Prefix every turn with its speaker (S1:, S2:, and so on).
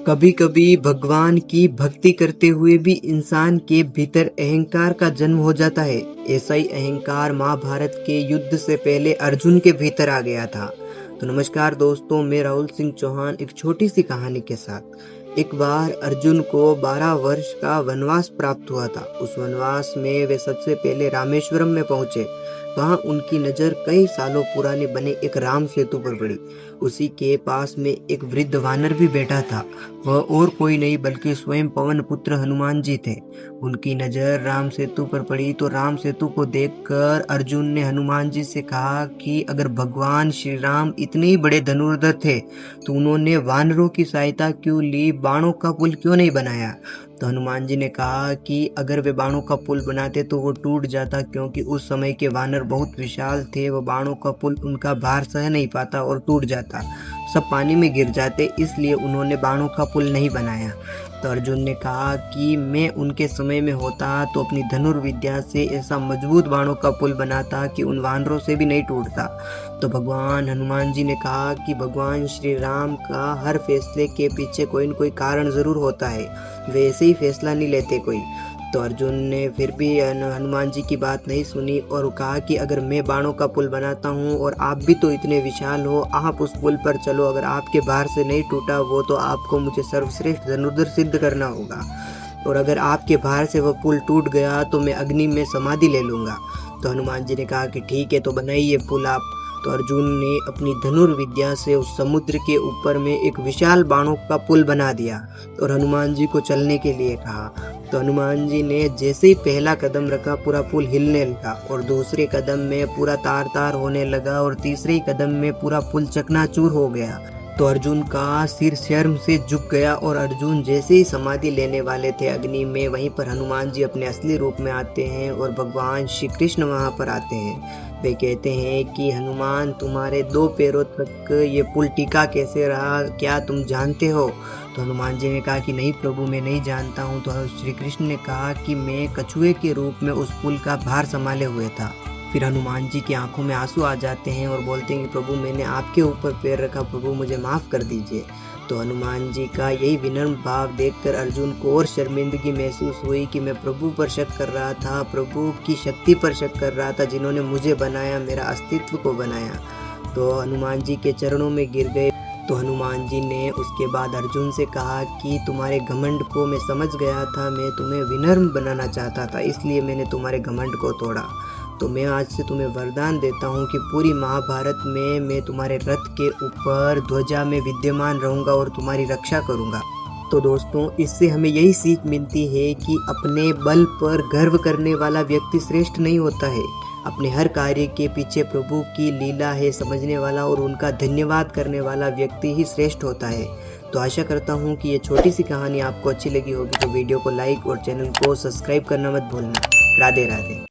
S1: कभी कभी भगवान की भक्ति करते हुए भी इंसान के भीतर अहंकार का जन्म हो जाता है। ऐसा ही अहंकार महाभारत के युद्ध से पहले अर्जुन के भीतर आ गया था। तो नमस्कार दोस्तों, मैं राहुल सिंह चौहान एक छोटी सी कहानी के साथ। एक बार अर्जुन को 12 वर्ष का वनवास प्राप्त हुआ था। उस वनवास में वे सबसे पहले रामेश्वरम में पहुंचे। वहां उनकी नजर कई सालों पुराने बने एक राम सेतु पर पड़ी। उसी के पास में एक वृद्ध वानर भी बैठा था। वह और कोई नहीं बल्कि स्वयं पवन पुत्र हनुमान जी थे। उनकी नजर राम सेतु पर पड़ी तो राम सेतु को देखकर अर्जुन ने हनुमान जी से कहा कि अगर भगवान श्री राम इतने ही बड़े धनुर्धर थे तो उन्होंने वानरों की सहायता क्यों ली, बाणों का पुल क्यों नहीं बनाया। तो हनुमान जी ने कहा कि अगर वे बाणों का पुल बनाते तो वो टूट जाता, क्योंकि उस समय के वानर बहुत विशाल थे। वो बाणों का पुल उनका भार सह नहीं पाता और टूट जाता, सब पानी में गिर जाते, इसलिए उन्होंने बाणों का पुल नहीं बनाया। तो अर्जुन ने कहा कि मैं उनके समय में होता तो अपनी धनुर्विद्या से ऐसा मजबूत बाणों का पुल बनाता कि उन वानरों से भी नहीं टूटता। तो भगवान हनुमान जी ने कहा कि भगवान श्री राम का हर फैसले के पीछे कोई न कोई कारण जरूर होता है, वे ऐसे ही फैसला नहीं लेते कोई। तो अर्जुन ने फिर भी हनुमान जी की बात नहीं सुनी और कहा कि अगर मैं बाणों का पुल बनाता हूँ और आप भी तो इतने विशाल हो, आप उस पुल पर चलो, अगर आपके भार से नहीं टूटा वो तो आपको मुझे सर्वश्रेष्ठ धनुर्धर सिद्ध करना होगा, और अगर आपके भार से वह पुल टूट गया तो मैं अग्नि में समाधि ले लूँगा। तो हनुमान जी ने कहा कि ठीक है, तो बनाइए पुल आप। तो अर्जुन ने अपनी धनुर्विद्या से उस समुद्र के ऊपर में एक विशाल बाणों का पुल बना दिया और हनुमान जी को चलने के लिए कहा। तो हनुमान जी ने जैसे ही पहला कदम रखा पूरा पुल हिलने लगा, और दूसरे कदम में पूरा तार तार होने लगा, और तीसरे कदम में पूरा पुल चकनाचूर हो गया। तो अर्जुन का सिर शर्म से झुक गया, और अर्जुन जैसे ही समाधि लेने वाले थे अग्नि में, वहीं पर हनुमान जी अपने असली रूप में आते हैं और भगवान श्री कृष्ण वहां पर आते हैं। वे कहते हैं कि हनुमान, तुम्हारे 2 पैरों तक ये पुल टिका कैसे रहा, क्या तुम जानते हो। तो हनुमान जी ने कहा कि नहीं प्रभु, मैं नहीं जानता हूँ। तो श्री कृष्ण ने कहा कि मैं कछुए के रूप में उस पुल का भार संभाले हुए था। फिर हनुमान जी की आंखों में आंसू आ जाते हैं और बोलते हैं कि प्रभु, मैंने आपके ऊपर पैर रखा, प्रभु मुझे माफ़ कर दीजिए। तो हनुमान जी का यही विनम्र भाव देखकर अर्जुन को और शर्मिंदगी महसूस हुई कि मैं प्रभु पर शक कर रहा था, प्रभु की शक्ति पर शक कर रहा था जिन्होंने मुझे बनाया, मेरा अस्तित्व को बनाया। तो हनुमान जी के चरणों में गिर गए। तो हनुमान जी ने उसके बाद अर्जुन से कहा कि तुम्हारे घमंड को मैं समझ गया था, मैं तुम्हें विनम्र बनाना चाहता था, इसलिए मैंने तुम्हारे घमंड को तोड़ा। तो मैं आज से तुम्हें वरदान देता हूँ कि पूरी महाभारत में मैं तुम्हारे रथ के ऊपर ध्वजा में विद्यमान रहूँगा और तुम्हारी रक्षा करूँगा। तो दोस्तों, इससे हमें यही सीख मिलती है कि अपने बल पर गर्व करने वाला व्यक्ति श्रेष्ठ नहीं होता है। अपने हर कार्य के पीछे प्रभु की लीला है समझने वाला और उनका धन्यवाद करने वाला व्यक्ति ही श्रेष्ठ होता है। तो आशा करता हूँ कि ये छोटी सी कहानी आपको अच्छी लगी होगी। तो वीडियो को लाइक और चैनल को सब्सक्राइब करना मत भूलना। राधे राधे।